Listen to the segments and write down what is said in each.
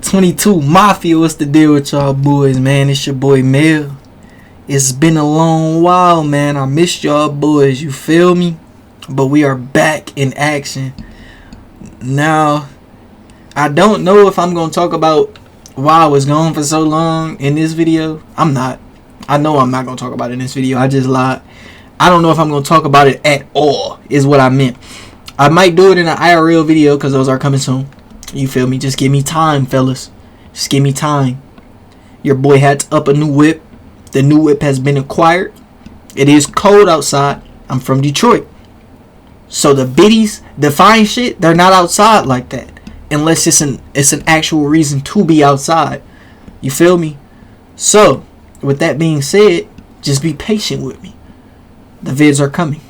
22 Mafia, what's the deal with y'all boys, man? It's your boy Mel. It's been a long while, man. I missed y'all boys, you feel me? But we are back in action. Now, I don't know if I'm going to talk about why I was gone for so long in this video. I'm not. I know I'm not going to talk about it in this video. I just lied. I don't know if I'm going to talk about it at all, is what I meant. I might do it in an IRL video because those are coming soon. You feel me? Just give me time, fellas. Just give me time. Your boy had to up a new whip. The new whip has been acquired. It is cold outside. I'm from Detroit. So the biddies, the fine shit, they're not outside like that. Unless it's an actual reason to be outside. You feel me? So, with that being said, just be patient with me. The vids are coming.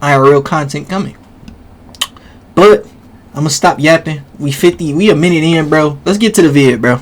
IRL content coming. But I'm gonna stop yapping. We a minute in, bro. Let's get to the vid, bro.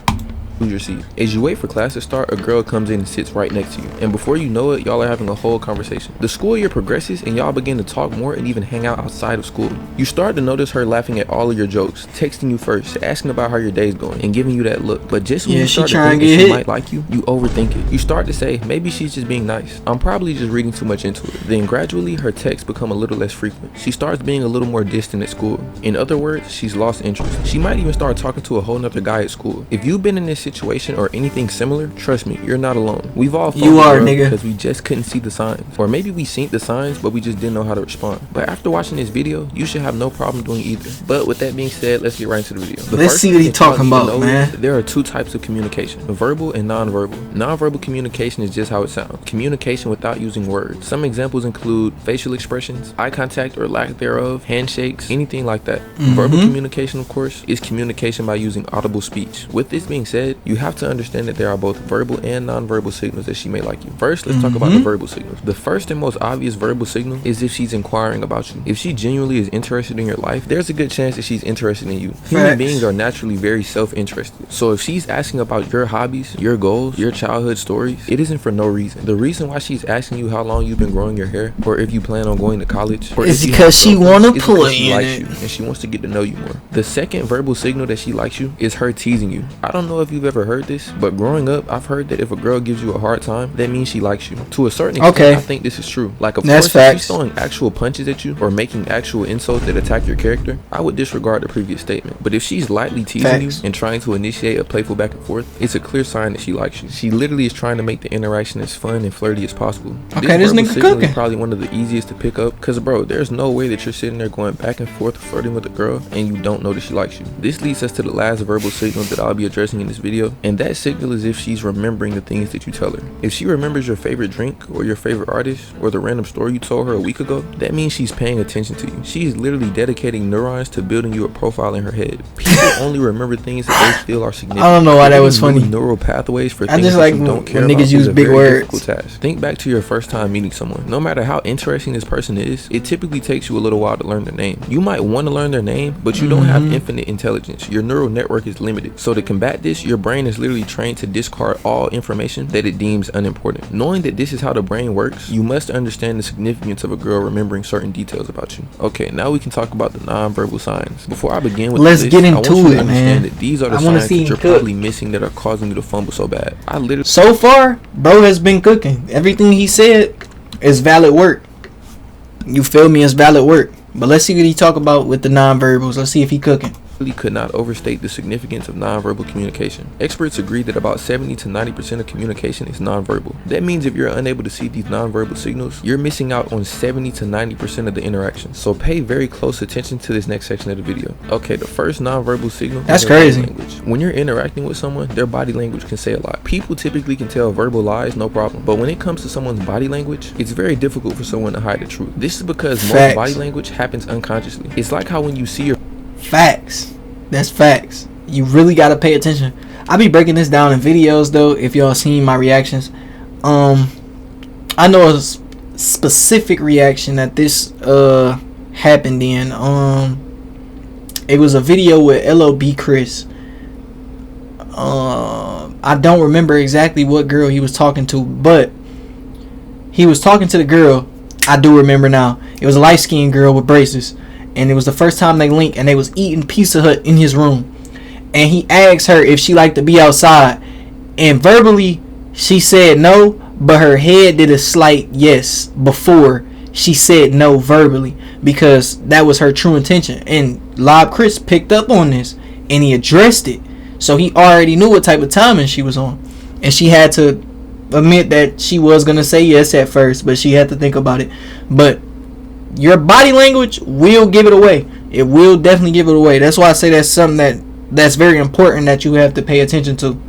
Your seat. As you wait for class to start, a girl comes in and sits right next to you, and before you know it, y'all are having a whole conversation. The school year progresses and y'all begin to talk more and even hang out outside of school. You start to notice her laughing at all of your jokes, texting you first, asking about how your day's going, and giving you that look. But just when you start to think that she might like you, you overthink it. You start to say, maybe she's just being nice. I'm probably just reading too much into it. Then gradually, her texts become a little less frequent. She starts being a little more distant at school. In other words, she's lost interest. She might even start talking to a whole nother guy at school. If you've been in this situation or anything similar, trust me, you're not alone. We've all fallen because we just couldn't see the signs, or maybe we seen the signs but we just didn't know how to respond. But after watching this video, you should have no problem doing either. But with that being said, let's get right into the video. Let's see what he's talking about, man. There are two types of communication: verbal and non-verbal. Non-verbal communication is just how it sounds: communication without using words. Some examples include facial expressions, eye contact or lack thereof, handshakes, anything like that. Verbal communication, of course, is communication by using audible speech. With this being said, you have to understand that there are both verbal and non-verbal signals that she may like you. First, let's talk about the verbal signals. The first and most obvious verbal signal is if she's inquiring about you. If she genuinely is interested in your life, there's a good chance that she's interested in you. Human beings are naturally very self-interested. So if she's asking about your hobbies, your goals, your childhood stories, it isn't for no reason. The reason why she's asking you how long you've been growing your hair, or if you plan on going to college, or is because she wanna play in it, and she wants to get to know you more. The second verbal signal that she likes you is her teasing you. I don't know if you've ever heard this, but growing up, I've heard that if a girl gives you a hard time, that means she likes you. To a certain extent, I think this is true. Like, of course, if she's throwing actual punches at you or making actual insults that attack your character, I would disregard the previous statement. But if she's lightly teasing you and trying to initiate a playful back and forth, it's a clear sign that she likes you. She literally is trying to make the interaction as fun and flirty as possible. This nigga cooking is probably one of the easiest to pick up, because bro, there's no way that you're sitting there going back and forth flirting with a girl and you don't know that she likes you. This leads us to the last verbal signal that I'll be addressing in this video, and that signal is if she's remembering the things that you tell her. If she remembers your favorite drink or your favorite artist or the random story you told her a week ago, that means she's paying attention to you. She's literally dedicating neurons to building you a profile in her head. People only remember things that they feel are significant. I don't know why that was funny. Neural pathways for things just that you don't care about niggas use big words. Task. Think back to your first time meeting someone. No matter how interesting this person is, it typically takes you a little while to learn their name. You might want to learn their name, but you don't have infinite intelligence. Your neural network is limited. So to combat this, your brain is literally trained to discard all information that it deems unimportant. Knowing that this is how the brain works, you must understand the significance of a girl remembering certain details about you. Okay, now we can talk about the non-verbal signs. Before I begin with let's get into I want you to it, understand man. That these are the signs that you're probably missing that are causing you to fumble so bad. So far, bro has been cooking. Everything he said is valid work. You feel me? It's valid work. But let's see what he talk about with the non-verbals. Let's see if he cooking. Could not overstate the significance of nonverbal communication. Experts agree that about 70 to 90% of communication is nonverbal. That means if you're unable to see these nonverbal signals, you're missing out on 70 to 90% of the interaction. So pay very close attention to this next section of the video. Okay, the first nonverbal signal is crazy. Language. When you're interacting with someone, their body language can say a lot. People typically can tell verbal lies, no problem. But when it comes to someone's body language, it's very difficult for someone to hide the truth. This is because most body language happens unconsciously. It's like how when you see your facts. That's facts. You really gotta pay attention. I be breaking this down in videos though. If y'all seen my reactions, I know a specific reaction that this happened in. It was a video with LOB Chris. I don't remember exactly what girl he was talking to, but he was talking to the girl. I do remember now. It was a light-skinned girl with braces. And it was the first time they linked, and they was eating Pizza Hut in his room. and he asked her if she liked to be outside, and verbally she said no, but her head did a slight yes before she said no verbally, because that was her true intention. And Lob Chris picked up on this and he addressed it, so he already knew what type of timing she was on, and she had to admit that she was gonna say yes at first, but she had to think about it. But your body language will give it away. It will definitely give it away. That's why I say that's something that's very important that you have to pay attention to.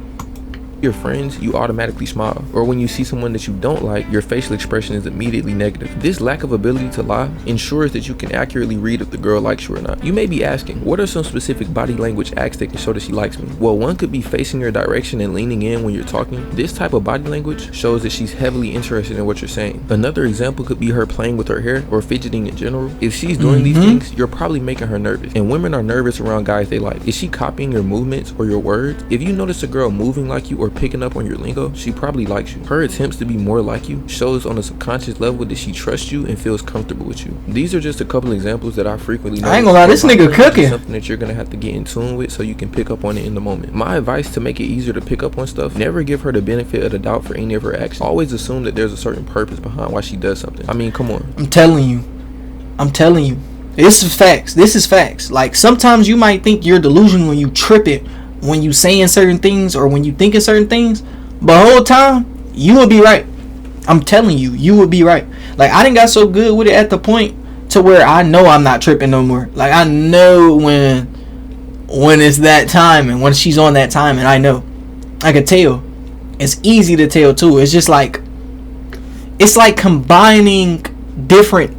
Your friends, you automatically smile. Or when you see someone that you don't like, your facial expression is immediately negative. This lack of ability to lie ensures that you can accurately read if the girl likes you or not. You may be asking, what are some specific body language acts that can show that she likes me? Well, one could be facing your direction and leaning in when you're talking. This type of body language shows that she's heavily interested in what you're saying. Another example could be her playing with her hair or fidgeting in general. If she's doing these things, you're probably making her nervous. And women are nervous around guys they like. Is she copying your movements or your words? If you notice a girl moving like you or picking up on your lingo, she probably likes you. Her attempts to be more like you shows on a subconscious level that she trusts you and feels comfortable with you. These are just a couple examples that I frequently know. I ain't gonna lie, this nigga cooking. Something that you're gonna have to get in tune with so you can pick up on it in the moment. My advice to make it easier to pick up on stuff: never give her the benefit of the doubt for any of her actions. Always assume that there's a certain purpose behind why she does something. I mean, come on. I'm telling you. This is facts. Like, sometimes you might think you're delusional when you tripping, when you saying certain things or when you thinking certain things, but the whole time you will be right. I'm telling you, you will be right. Like, I didn't got so good with it at the point to where I know I'm not tripping no more. Like, I know when it's that time and when she's on that time, and I know. I can tell. It's easy to tell too. It's just like, it's like combining different,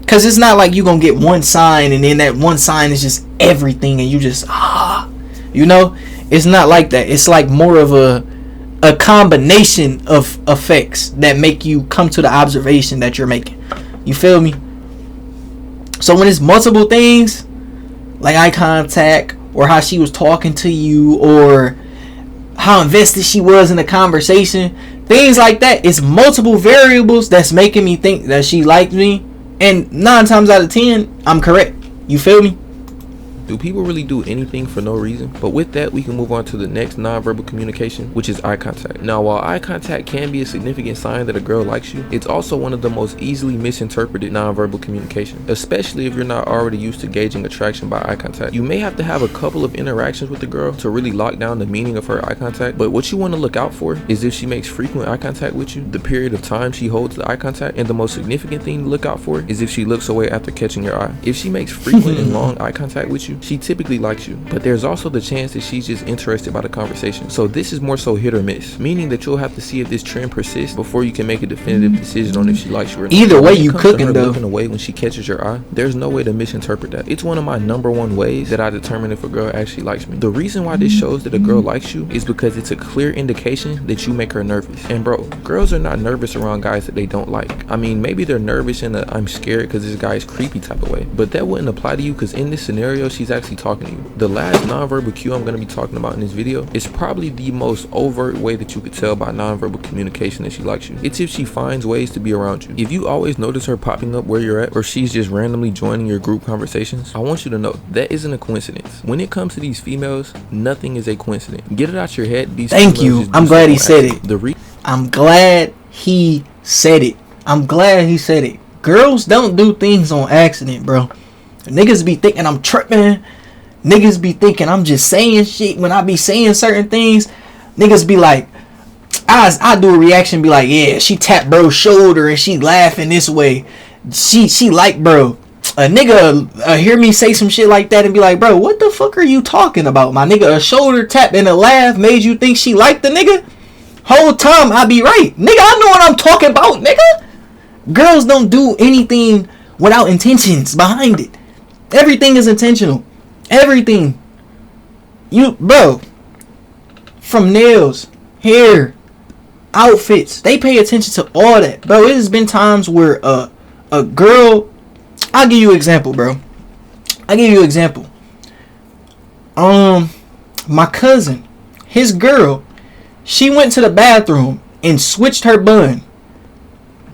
because it's not like you gonna get one sign and then that one sign is just everything and you just it's not like that. It's like more of a combination of effects that make you come to the observation that you're making. You feel me? So when it's multiple things, like eye contact, or how she was talking to you, or how invested she was in the conversation, things like that, it's multiple variables that's making me think that she liked me, and 9 times out of 10 I'm correct. You feel me? Do people really do anything for no reason? But with that, we can move on to the next nonverbal communication, which is eye contact. Now, while eye contact can be a significant sign that a girl likes you, it's also one of the most easily misinterpreted nonverbal communication, especially if you're not already used to gauging attraction by eye contact. You may have to have a couple of interactions with the girl to really lock down the meaning of her eye contact, but what you want to look out for is if she makes frequent eye contact with you, the period of time she holds the eye contact, and the most significant thing to look out for is if she looks away after catching your eye. If she makes frequent and long eye contact with you, she typically likes you, but there's also the chance that she's just interested by the conversation. So this is more so hit or miss, meaning that you'll have to see if this trend persists before you can make a definitive decision on if she likes you or not. Either way, you cooking though. Looking away when she catches your eye, there's no way to misinterpret that. It's one of my number one ways that I determine if a girl actually likes me. The reason why this shows that a girl likes you is because it's a clear indication that you make her nervous. And bro, girls are not nervous around guys that they don't like. I mean, maybe they're nervous in a I'm scared because this guy is creepy type of way, but that wouldn't apply to you, because in this scenario she's actually talking to you. The last nonverbal cue I'm going to be talking about in this video is probably the most overt way that you could tell by nonverbal communication that she likes you. It's if she finds ways to be around you. If you always notice her popping up where you're at, or she's just randomly joining your group conversations, I want you to know that isn't a coincidence. When it comes to these females, nothing is a coincidence. Get it out your head. Thank you. I'm glad he said it. I'm glad he said it. I'm glad he said it. Girls don't do things on accident, bro. Niggas be thinking I'm tripping. Niggas be thinking I'm just saying shit when I be saying certain things. Niggas be like, I do a reaction, be like, yeah, she tapped bro's shoulder and she laughing this way. She like bro. A nigga hear me say some shit like that and be like, bro, what the fuck are you talking about, my nigga? A shoulder tap and a laugh made you think she liked the nigga? Whole time I be right. Nigga, I know what I'm talking about, nigga. Girls don't do anything without intentions behind it. Everything is intentional. Everything. Bro, from nails, hair, outfits, they pay attention to all that. Bro, it has been times where a girl, I'll give you an example, bro. My cousin, his girl, she went to the bathroom and switched her bun.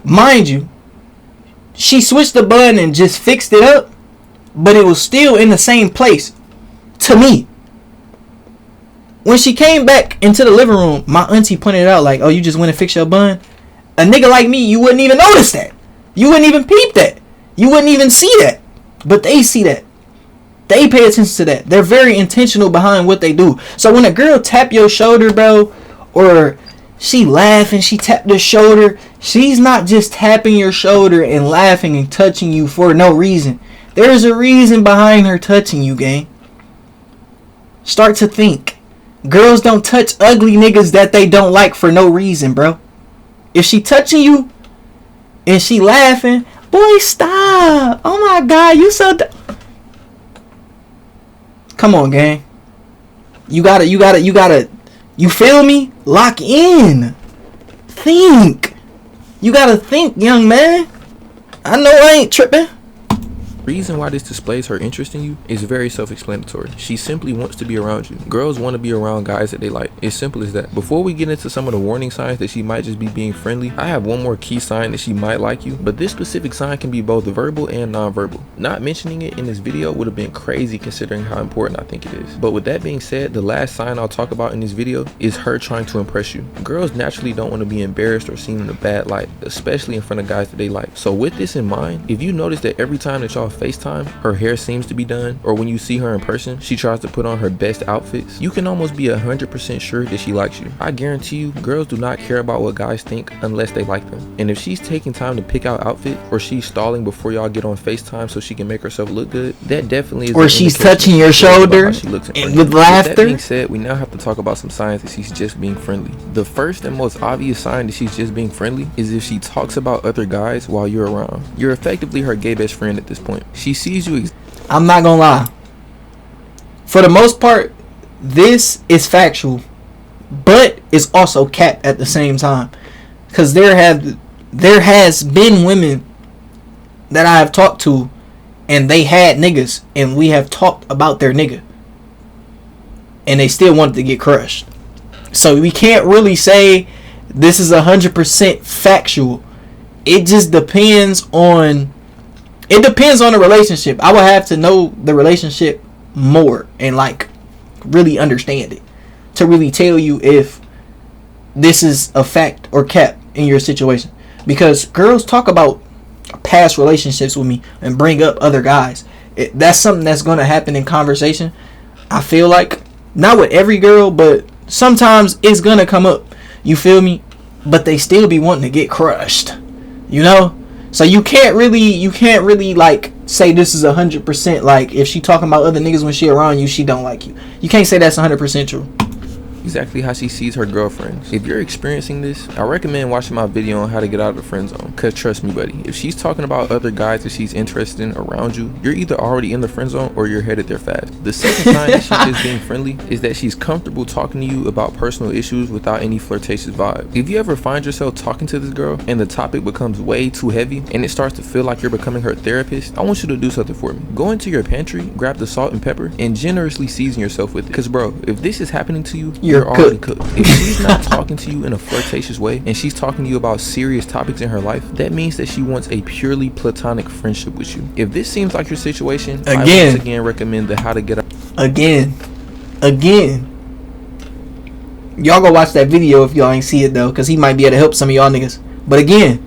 Mind you, she switched the bun and just fixed it up, but it was still in the same place. To me, when she came back into the living room, my auntie pointed out like, oh, you just went and fix your bun. A nigga like me, you wouldn't even notice that. You wouldn't even peep that. You wouldn't even see that. But they see that. They pay attention to that. They're very intentional behind what they do. So when a girl tap your shoulder, bro, or she laugh and she tap the shoulder, she's not just tapping your shoulder and laughing and touching you for no reason. There's a reason behind her touching you, gang. Start to think. Girls don't touch ugly niggas that they don't like for no reason, bro. If she touching you and she laughing, boy, stop. Oh my God, you so come on, gang. You gotta, you feel me? Lock in. Think. You gotta think, young man. I know I ain't tripping. Reason why this displays her interest in you is very self-explanatory. She simply wants to be around you. Girls want to be around guys that they like. It's simple as that. Before we get into some of the warning signs that she might just be being friendly, I have one more key sign that she might like you, but this specific sign can be both verbal and non-verbal. Not mentioning it in this video would have been crazy considering how important I think it is. But with that being said, the last sign I'll talk about in this video is her trying to impress you. Girls naturally don't want to be embarrassed or seen in a bad light, especially in front of guys that they like. So with this in mind, if you notice that every time that y'all FaceTime, her hair seems to be done, or when you see her in person, she tries to put on her best outfits, you can almost be 100% sure that she likes you. I guarantee you, girls do not care about what guys think unless they like them. And if she's taking time to pick out outfit, or she's stalling before y'all get on FaceTime so she can make herself look good, that definitely is. Or she's touching your shoulder with laughter. With that being said, we now have to talk about some signs that she's just being friendly. The first and most obvious sign that she's just being friendly is if she talks about other guys while you're around. You're effectively her gay best friend at this point. She sees you. I'm not gonna lie. For the most part, this is factual, but it's also cap at the same time. Cause there has been women that I have talked to, and they had niggas, and we have talked about their nigga, and they still wanted to get crushed. So we can't really say this is 100% factual. It just depends on. It depends on the relationship. I would have to know the relationship more and like really understand it to really tell you if this is a fact or cap in your situation. Because girls talk about past relationships with me and bring up other guys. That's something that's going to happen in conversation. I feel like not with every girl, but sometimes it's going to come up. You feel me? But they still be wanting to get crushed. You know? So you can't really like say this is 100% like if she talking about other niggas when she around you, she don't like you. You can't say that's 100% true. Exactly how she sees her girlfriends. If you're experiencing this, I recommend watching my video on how to get out of the friend zone. Cause trust me, buddy, if she's talking about other guys that she's interested in around you, you're either already in the friend zone or you're headed there fast. The second sign that she's just being friendly is that she's comfortable talking to you about personal issues without any flirtatious vibe. If you ever find yourself talking to this girl and the topic becomes way too heavy and it starts to feel like you're becoming her therapist, I want you to do something for me. Go into your pantry, grab the salt and pepper, and generously season yourself with it. Cause bro, if this is happening to you, you're already cooked. If she's not talking to you in a flirtatious way and she's talking to you about serious topics in her life, that means that she wants a purely platonic friendship with you. If this seems like your situation, I once again recommend the how to get out. Again. Y'all go watch that video if y'all ain't see it though, because he might be able to help some of y'all niggas. But again,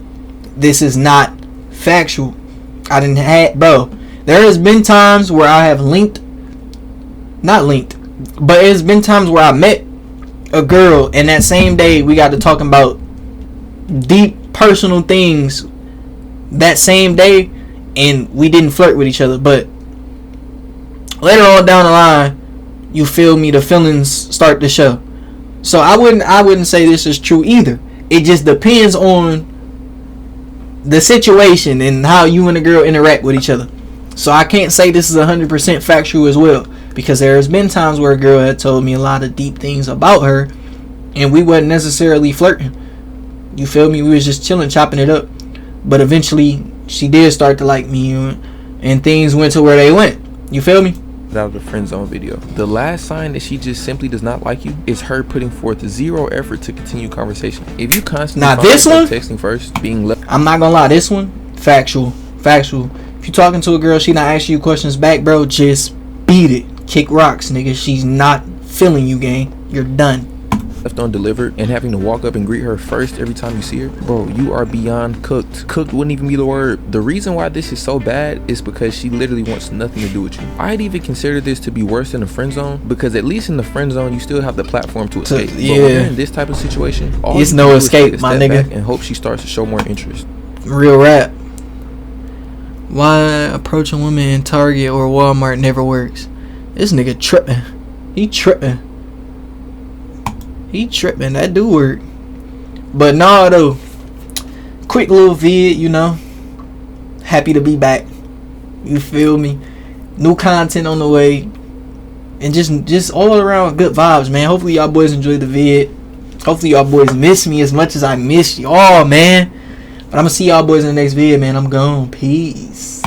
this is not factual. Bro, there has been times where I have but it's been times where I met a girl and that same day we got to talking about deep personal things that same day and we didn't flirt with each other, but later on down the line, you feel me, the feelings start to show. So I wouldn't say this is true either. It just depends on the situation and how you and the girl interact with each other. So I can't say this is 100% factual as well, because there has been times where a girl had told me a lot of deep things about her and we wasn't necessarily flirting. You feel me? We was just chilling, chopping it up. But eventually she did start to like me and things went to where they went. You feel me? Out of the friend zone video. The last sign that she just simply does not like you is her putting forth zero effort to continue conversation. If you constantly texting first, being left, I'm not gonna lie, this one factual. If you talking to a girl, she not asking you questions back, bro, just beat it. Kick rocks, nigga. She's not feeling you, gang. You're done. Left undelivered and having to walk up and greet her first every time you see her, bro, you are beyond cooked. Cooked wouldn't even be the word. The reason why this is so bad is because she literally wants nothing to do with you. I'd even consider this to be worse than a friend zone, because at least in the friend zone you still have the platform to escape. Yeah. But when you're in this type of situation, all it's no escape, my nigga. And hope she starts to show more interest. Real rap. Why approaching women in Target or Walmart never works? This nigga tripping. He tripping. That do work. But nah, though. Quick little vid, you know. Happy to be back. You feel me? New content on the way. And just all around good vibes, man. Hopefully y'all boys enjoyed the vid. Hopefully y'all boys miss me as much as I miss y'all, man. But I'm gonna see y'all boys in the next vid, man. I'm gone. Peace.